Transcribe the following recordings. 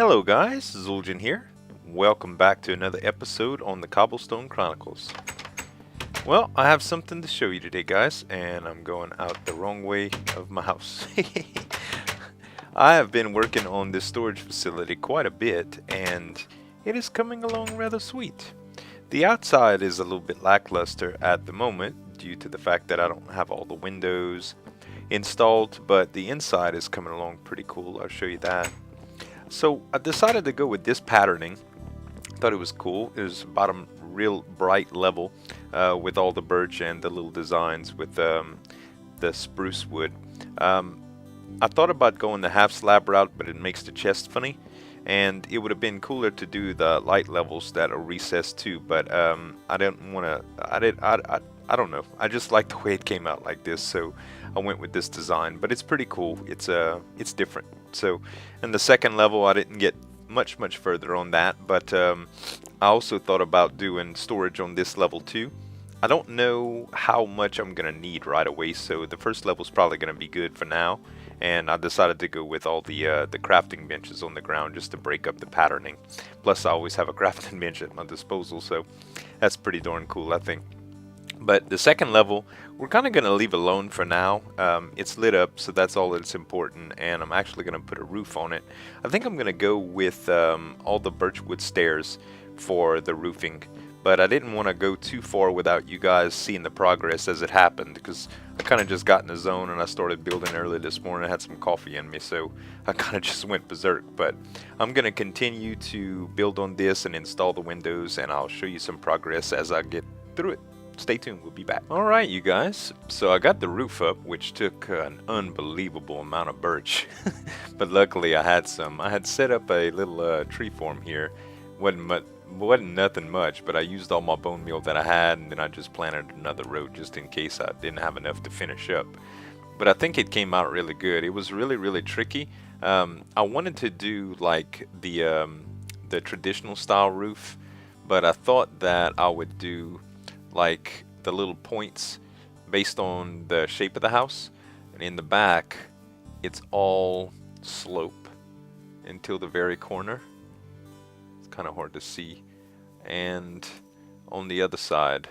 Hello guys, Zul'jin here. Welcome back to another episode on the Cobblestone Chronicles. Well, I have something to show you today guys, and I'm going out the wrong way of my house. I have been working on this storage facility quite a bit, and it is coming along rather sweet. The outside is a little bit lackluster at the moment due to the fact that I don't have all the windows installed, but the inside is coming along pretty cool. I'll show you that. So I decided to go with this patterning. Thought it was cool. It was bottom real bright level with all the birch and the little designs with the spruce wood. I thought about going the half slab route, but it makes the chest funny, and it would have been cooler to do the light levels that are recessed too. But I didn't want to. I don't know. I just like the way it came out like this, so I went with this design. But it's pretty cool. It's different. So, in the second level, I didn't get much further on that. But I also thought about doing storage on this level too. I don't know how much I'm gonna need right away, so the first level is probably gonna be good for now. And I decided to go with all the crafting benches on the ground just to break up the patterning. Plus, I always have a crafting bench at my disposal, so that's pretty darn cool, I think. But the second level, we're kind of going to leave alone for now. It's lit up, so that's all that's important, and I'm actually going to put a roof on it. I think I'm going to go with all the birchwood stairs for the roofing, but I didn't want to go too far without you guys seeing the progress as it happened, because I kind of just got in the zone and I started building early this morning. I had some coffee in me, so I kind of just went berserk. But I'm going to continue to build on this and install the windows, and I'll show you some progress as I get through it. Stay tuned, we'll be back. Alright you guys, so I got the roof up, which took an unbelievable amount of birch. But luckily I had some. I had set up a little tree form here. Wasn't nothing much, but I used all my bone meal that I had, and then I just planted another row just in case I didn't have enough to finish up. But I think it came out really good. It was really tricky. I wanted to do like the traditional style roof, but I thought that I would do like the little points based on the shape of the house, and in the back it's all slope until the very corner. It's kind of hard to see, and on the other side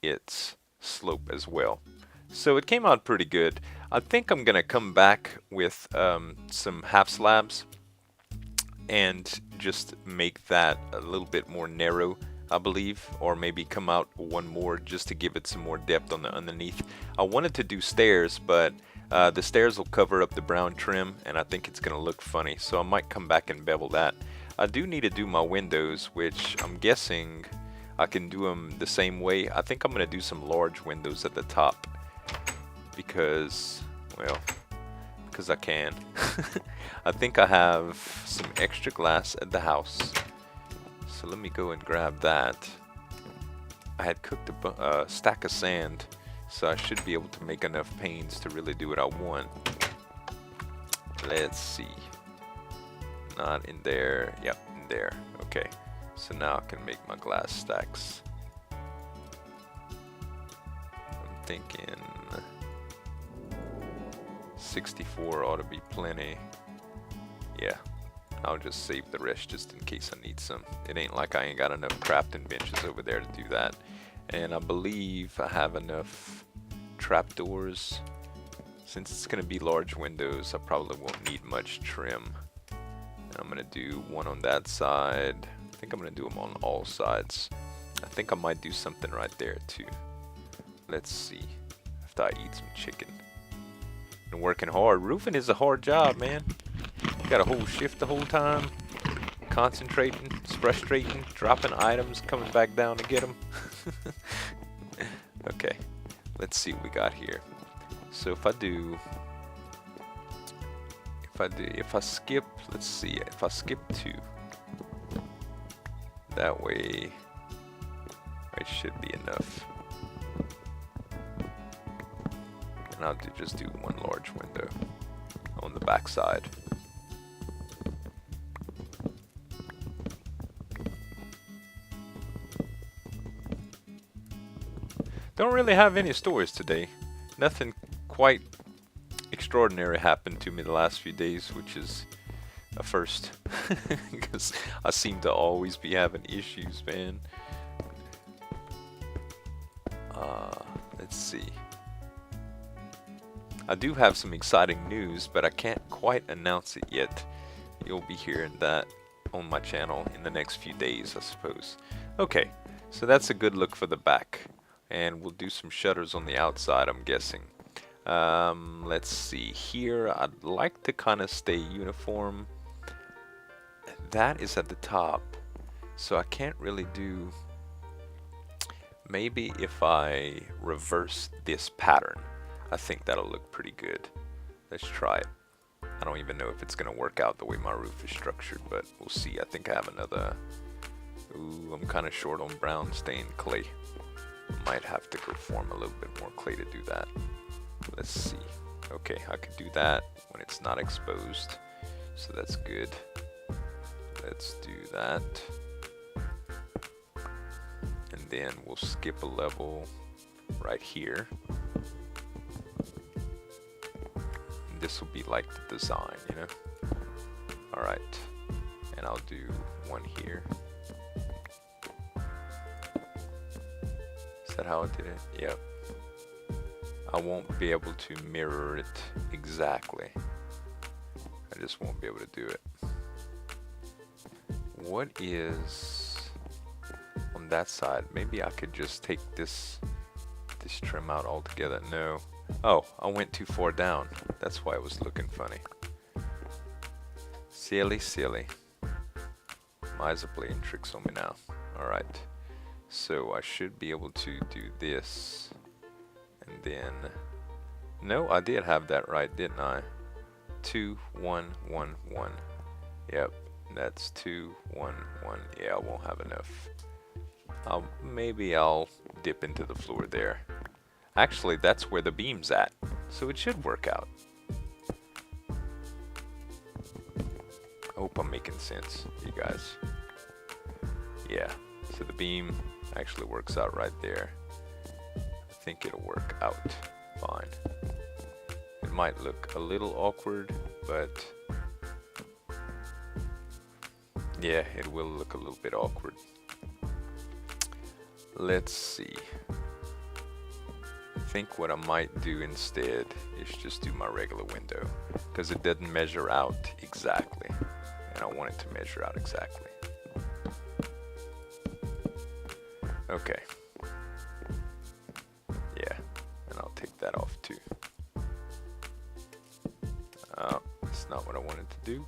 it's slope as well. So it came out pretty good. I think I'm gonna come back with some half slabs and just make that a little bit more narrow, I believe, or maybe come out one more just to give it some more depth on the underneath. I wanted to do stairs, but the stairs will cover up the brown trim, and I think it's gonna look funny, so I might come back and bevel that. I do need to do my windows, which I'm guessing I can do them the same way. I think I'm gonna do some large windows at the top because, well, because I can. I think I have some extra glass at the house. So let me go and grab that. I had cooked a stack of sand, so I should be able to make enough panes to really do what I want. Let's see. Not in there. Yep, in there. Okay. So now I can make my glass stacks. I'm thinking 64 ought to be plenty. Yeah. I'll just save the rest just in case I need some. It ain't like I ain't got enough crafting benches over there to do that. And I believe I have enough trapdoors. Since it's going to be large windows, I probably won't need much trim. And I'm going to do one on that side. I think I'm going to do them on all sides. I think I might do something right there too. Let's see. After I eat some chicken. Been working hard. Roofing is a hard job, man. Got a whole shift the whole time, concentrating, it's frustrating, dropping items, coming back down to get them. Okay, let's see what we got here. So if I skip, let's see, if I skip 2, that way it should be enough. And I'll just do one large window on the back side. Don't really have any stories today. Nothing quite extraordinary happened to me the last few days, which is a first. Because I seem to always be having issues, man. Let's see. I do have some exciting news, but I can't quite announce it yet. You'll be hearing that on my channel in the next few days, I suppose. Okay, so that's a good look for the back. And we'll do some shutters on the outside, I'm guessing. Let's see here. I'd like to kind of stay uniform. That is at the top, so I can't really do... Maybe if I reverse this pattern, I think that'll look pretty good. Let's try it. I don't even know if it's gonna work out the way my roof is structured, but we'll see. I think I have another... Ooh, I'm kind of short on brown stained clay. Might have to go form a little bit more clay to do that. Let's see. Okay, I could do that when it's not exposed, so that's good. Let's do that. And then we'll skip a level right here. And this will be like the design, you know? Alright. And I'll do one here. Is that how I did it? Yep. I won't be able to mirror it exactly. I just won't be able to do it. What is on that side? Maybe I could just take this trim out altogether. No. Oh, I went too far down. That's why it was looking funny. Silly, silly. My eyes are playing tricks on me now. Alright. So I should be able to do this. And then... No, I did have that right, didn't I? 2, 1, 1, 1. Yep. That's 2, 1, 1. Yeah, I won't have enough. Maybe I'll dip into the floor there. Actually, that's where the beam's at, so it should work out. I hope I'm making sense, you guys. Yeah, so the beam actually works out right there. I think it'll work out fine. It might look a little awkward, but yeah, it will look a little bit awkward. Let's see. I think what I might do instead is just do my regular window, because it doesn't measure out exactly, and I want it to measure out exactly. Okay. Yeah, and I'll take that off too. That's not what I wanted to do.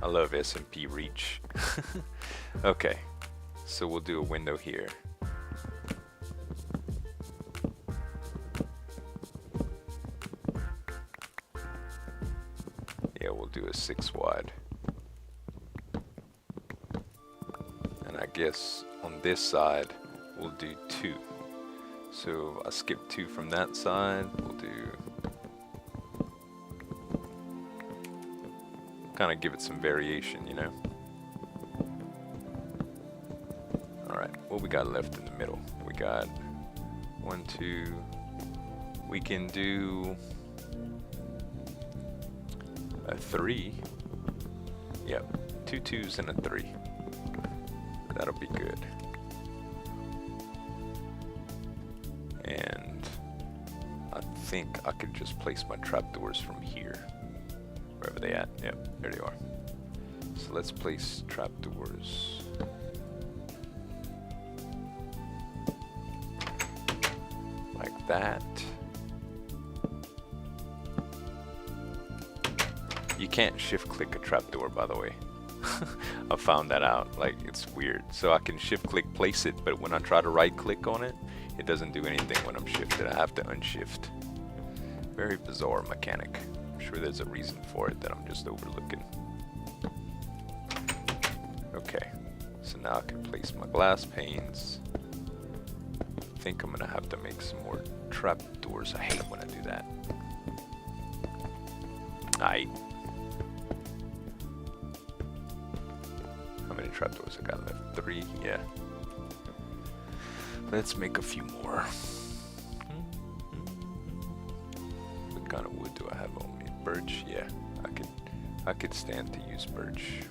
I love SMP reach. Okay, so we'll do a window here. Yeah, we'll do a 6 wide. And I guess on this side, we'll do 2. So I skip 2 from that side, we'll do... kind of give it some variation, you know. Alright, what we got left in the middle? We got 1, 2. We can do a 3. Yep, 2 2s and a 3. That'll be good. And I think I could just place my trapdoors from here. Wherever they at. Yep, there they are. So let's place trapdoors. Like that. You can't shift click a trapdoor, by the way. I found that out. Like, it's weird. So I can shift click place it, but when I try to right click on it, it doesn't do anything when I'm shifted. I have to unshift. Very bizarre mechanic. Sure there's a reason for it that I'm just overlooking. Okay, so now I can place my glass panes. I think I'm gonna have to make some more trapdoors. I hate when I do that. Aight. How many trapdoors I got left? 3? Yeah. Let's make a few more. What kind of wood do I have on me? Birch? Yeah, I could stand to use birch.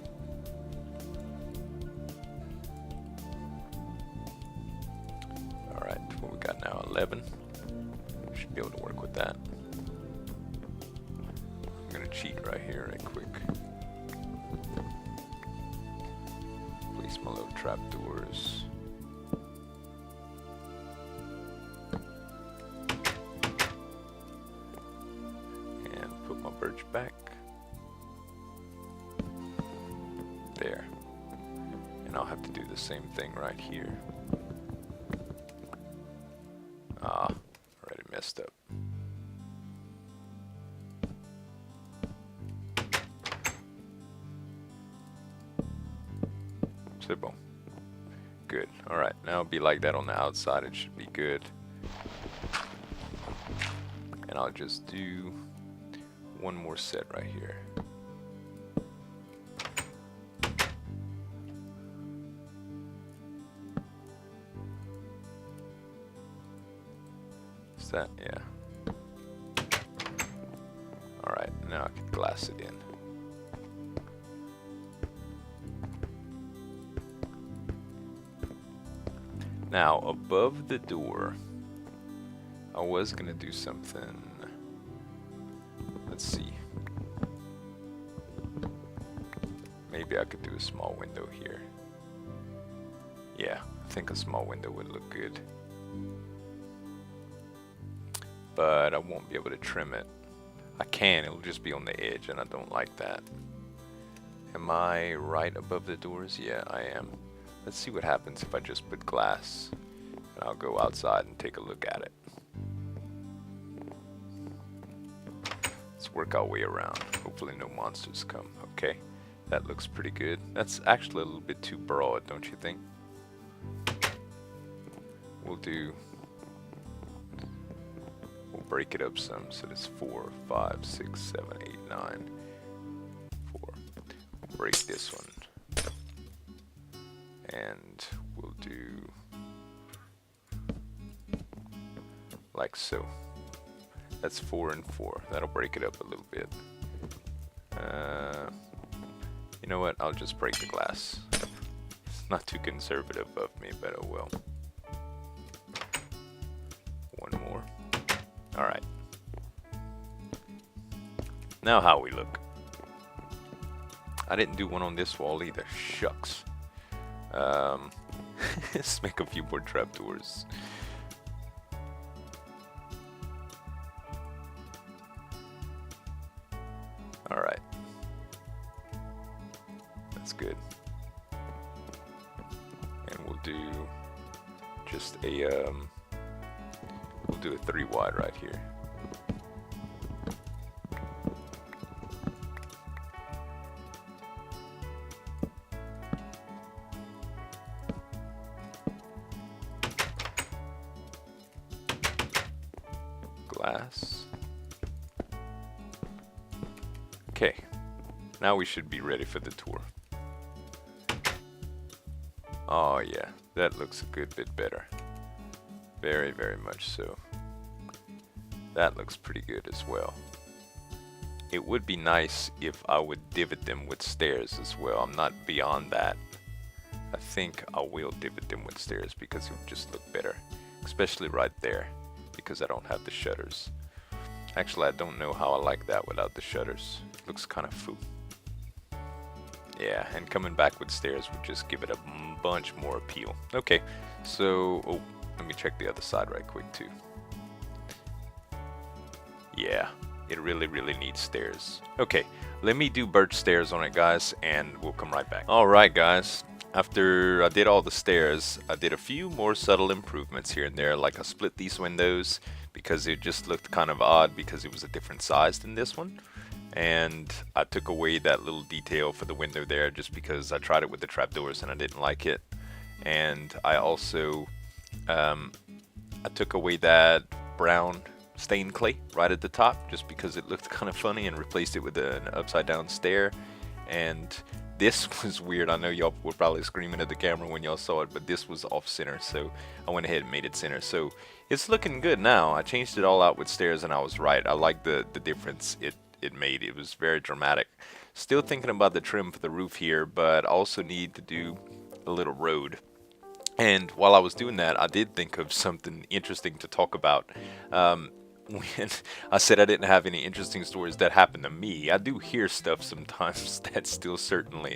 Alright, what we got now? 11. Should be able to work with that. I'm gonna cheat right here, right quick. Place my little trapdoors. And put my birch back. There. And I'll have to do the same thing right here. Ah, already messed up. Simple. Good. Alright, now it'll be like that on the outside. It should be good. And I'll just do one more set right here. Is that? Yeah. Alright, now I can glass it in. Now, above the door, I was gonna do something. Let's see. Maybe I could do a small window here. Yeah, I think a small window would look good. But I won't be able to trim it. I can, it'll just be on the edge, and I don't like that. Am I right above the doors? Yeah, I am. Let's see what happens if I just put glass. And I'll go outside and take a look at it. Let's work our way around. Hopefully no monsters come. Okay, that looks pretty good. That's actually a little bit too broad, don't you think? We'll break it up some. So there's 4, 5, 6, 7, 8, 9. 4. We'll break this one. And we'll do like so. That's 4 and 4. That'll break it up a little bit. You know what? I'll just break the glass. It's not too conservative of me, but oh well. One more. Alright. Now how we look. I didn't do one on this wall either. Shucks. Let's make a few more trapdoors. Alright. That's good. And we'll do just a we'll do a 3 wide right here. Glass. Okay, now we should be ready for the tour. Oh yeah, that looks a good bit better. Very, very much so. That looks pretty good as well. It would be nice if I would divot them with stairs as well. I'm not beyond that. I think I will divot them with stairs because it would just look better. Especially right there, because I don't have the shutters. Actually, I don't know how I like that without the shutters. It looks kind of foo. Yeah, and coming back with stairs would just give it a bunch more appeal. Okay, so let me check the other side right quick too. Yeah, it really, really needs stairs. Okay, let me do birch stairs on it, guys, and we'll come right back. Alright, guys. After I did all the stairs, I did a few more subtle improvements here and there, like I split these windows because it just looked kind of odd because it was a different size than this one. And I took away that little detail for the window there just because I tried it with the trapdoors and I didn't like it. And I also I took away that brown stained clay right at the top just because it looked kind of funny and replaced it with an upside down stair. And this was weird. I know y'all were probably screaming at the camera when y'all saw it, but this was off center, so I went ahead and made it center. So it's looking good now. I changed it all out with stairs and I was right. I like the difference it made. It was very dramatic. Still thinking about the trim for the roof here, but also need to do a little road. And while I was doing that, I did think of something interesting to talk about. When I said I didn't have any interesting stories that happened to me, I do hear stuff sometimes that's still certainly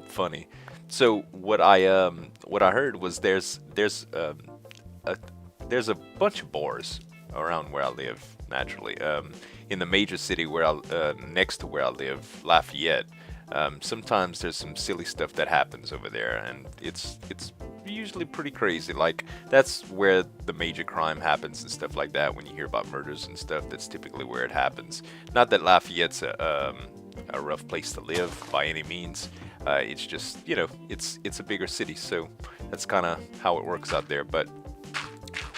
funny. So what I heard was a there's a bunch of bars around where I live naturally. In the major city next to where I live, Lafayette. Sometimes there's some silly stuff that happens over there, and it's usually pretty crazy. Like, that's where the major crime happens and stuff like that. When you hear about murders and stuff, that's typically where it happens. Not that Lafayette's a rough place to live by any means. It's just, it's a bigger city, so that's kind of how it works out there. But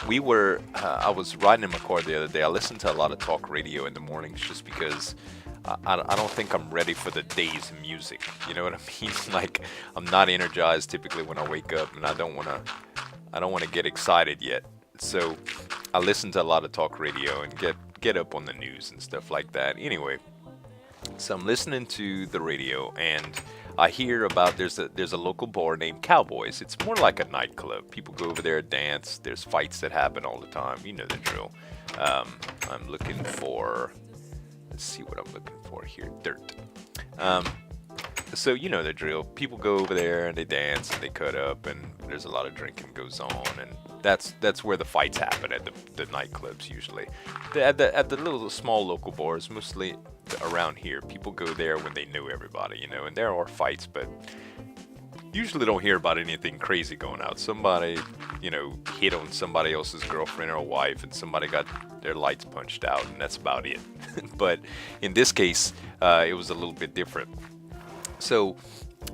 I was riding in my car the other day. I listened to a lot of talk radio in the mornings just because I don't think I'm ready for the day's music. You know what I mean? Like, I'm not energized typically when I wake up, and I don't want to get excited yet. So I listen to a lot of talk radio and get up on the news and stuff like that. Anyway, so I'm listening to the radio, and I hear about there's a local bar named Cowboys. It's more like a nightclub. People go over there, dance. There's fights that happen all the time. You know the drill. I'm looking for. Let's see what I'm looking for here. Dirt. So you know the drill. People go over there and they dance and they cut up, and there's a lot of drinking goes on, and that's where the fights happen at the nightclubs usually. At the little small local bars, mostly around here, people go there when they know everybody, and there are fights, but usually don't hear about anything crazy going out. Somebody, hit on somebody else's girlfriend or wife, and somebody got their lights punched out, and that's about it. But in this case, it was a little bit different. So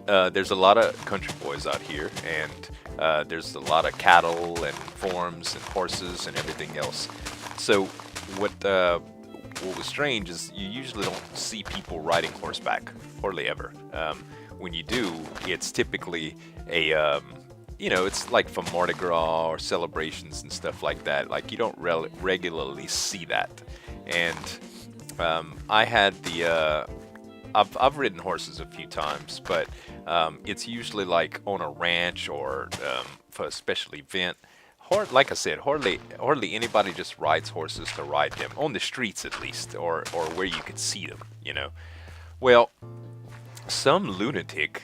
there's a lot of country boys out here, and there's a lot of cattle and farms and horses and everything else. So what was strange is you usually don't see people riding horseback, hardly ever. When you do, it's typically it's like for Mardi Gras or celebrations and stuff like that. Like, you don't regularly see that. And I had I've ridden horses a few times, but it's usually like on a ranch or for a special event. Like I said, hardly anybody just rides horses to ride them, on the streets at least, or where you could see them, Well, some lunatic,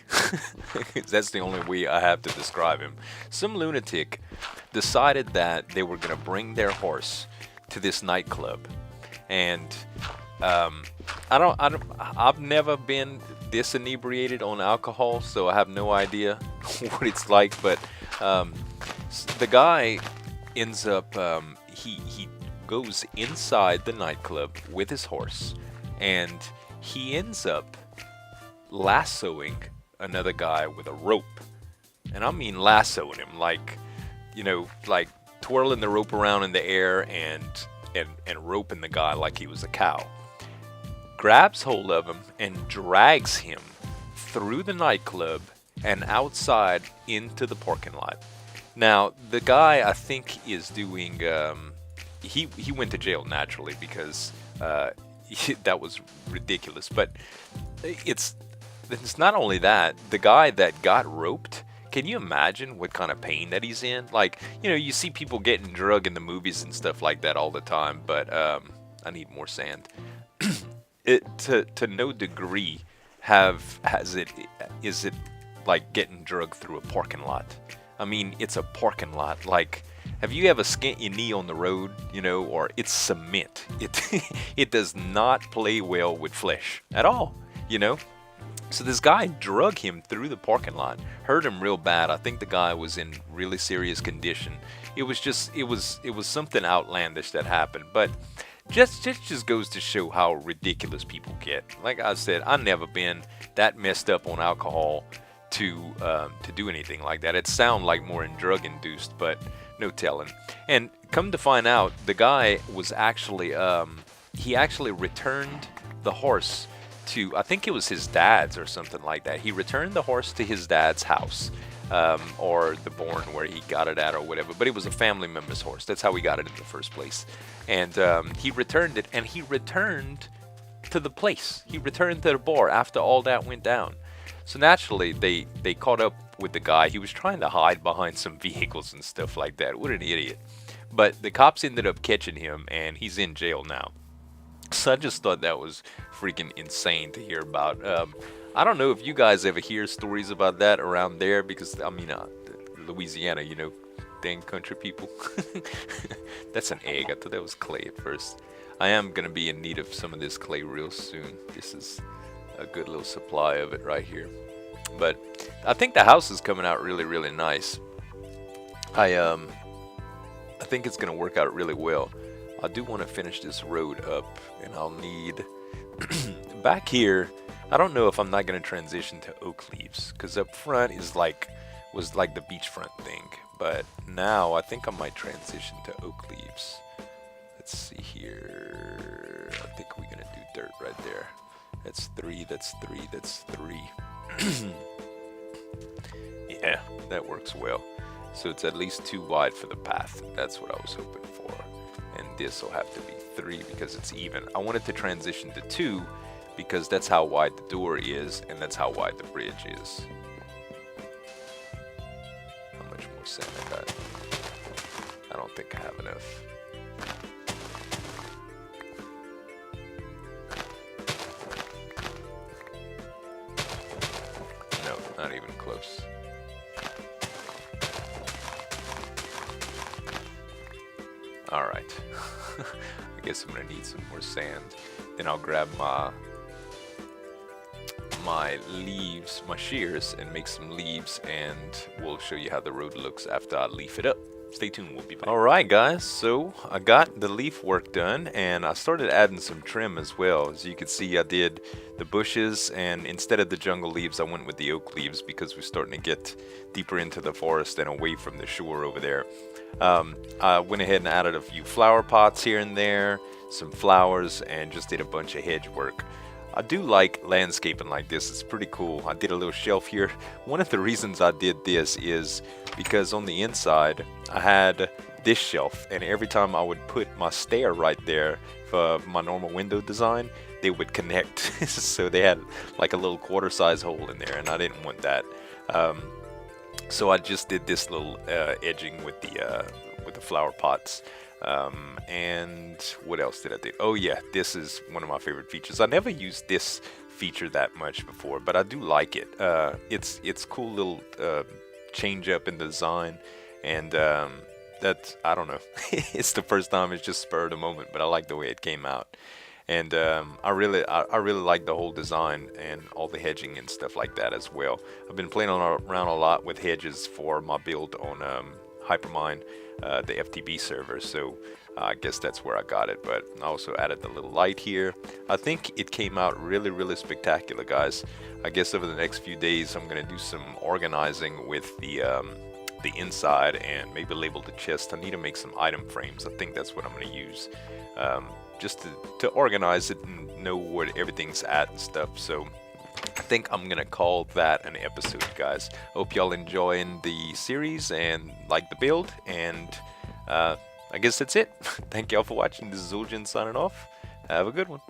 that's the only way I have to describe him, some lunatic decided that they were going to bring their horse to this nightclub. And I've never been this inebriated on alcohol, so I have no idea what it's like. But the guy ends up, he goes inside the nightclub with his horse, and he ends up lassoing another guy with a rope. And I mean lassoing him, like twirling the rope around in the air and roping the guy like he was a cow. Grabs hold of him and drags him through the nightclub and outside into the parking lot. Now, the guy, I think, is doing he went to jail naturally because that was ridiculous. But it's not only that, the guy that got roped, can you imagine what kind of pain that he's in? Like, you see people getting drugged in the movies and stuff like that all the time, but I need more sand. To no degree is it like getting drugged through a parking lot. I mean, it's a parking lot. Like, have you ever skint your knee on the road, or it's cement. It does not play well with flesh at all, So this guy drug him through the parking lot, hurt him real bad. I think the guy was in really serious condition. It was something outlandish that happened, but just goes to show how ridiculous people get. Like I said, I've never been that messed up on alcohol to do anything like that. It sounds like more in drug induced, but no telling. And come to find out, the guy was actually he actually returned the horse to, I think it was his dad's or something like that. He returned the horse to his dad's house, or the barn where he got it at or whatever. But it was a family member's horse. That's how he got it in the first place. And he returned it, and he returned to the place. He returned to the bar after all that went down. So naturally, they caught up with the guy. He was trying to hide behind some vehicles and stuff like that. What an idiot. But the cops ended up catching him, and he's in jail now. So I just thought that was freaking insane to hear about. I don't know if you guys ever hear stories about that around there, because, I mean, Louisiana, you know, dang country people. That's an egg. I thought that was clay at first. I am going to be in need of some of this clay real soon. This is a good little supply of it right here. But I think the house is coming out really, really nice. I think it's going to work out really well. I do want to finish this road up, and I'll need back here. I don't know if I'm not going to transition to oak leaves, because up front was like the beachfront thing, but now I think I might transition to oak leaves. Let's see here. I think we're going to do dirt right there. That's 3, that's 3, that's 3. Yeah, that works well. So it's at least 2 wide for the path. That's what I was hoping for. And this will have to be 3 because it's even. I wanted to transition to 2 because that's how wide the door is, and that's how wide the bridge is. How much more sand I got? I don't think I have enough. No, not even close. Alright. I guess I'm gonna need some more sand. Then I'll grab my leaves, my shears, and make some leaves, and we'll show you how the road looks after I leaf it up. Stay tuned, we'll be back. Alright guys, so I got the leaf work done, and I started adding some trim as well. As you can see, I did the bushes, and instead of the jungle leaves, I went with the oak leaves because we're starting to get deeper into the forest and away from the shore over there. I went ahead and added a few flower pots here and there, some flowers, and just did a bunch of hedge work. I do like landscaping like this. It's pretty cool. I did a little shelf here. One of the reasons I did this is because on the inside I had this shelf, and every time I would put my stair right there for my normal window design, they would connect. So they had like a little quarter size hole in there, and I didn't want that. So I just did this little edging with the flower pots. And what else did I do? Oh yeah, this is one of my favorite features. I never used this feature that much before, but I do like it. It's cool little change up in the design, and that, I don't know. It's the first time. It's just spur of the moment, but I like the way it came out. And I really like the whole design and all the hedging and stuff like that as well. I've been playing around a lot with hedges for my build on Hypermine, the FTB server, so I guess that's where I got it. But I also added the little light here. I think it came out really, really spectacular, guys. I guess over the next few days I'm gonna do some organizing with the inside and maybe label the chest. I need to make some item frames. I think that's what I'm gonna use, just to organize it and know where everything's at and stuff. So I think I'm gonna call that an episode, guys. Hope y'all enjoying the series and like the build, and I guess that's it. Thank y'all for watching. This is Zul'jin signing off. Have a good one.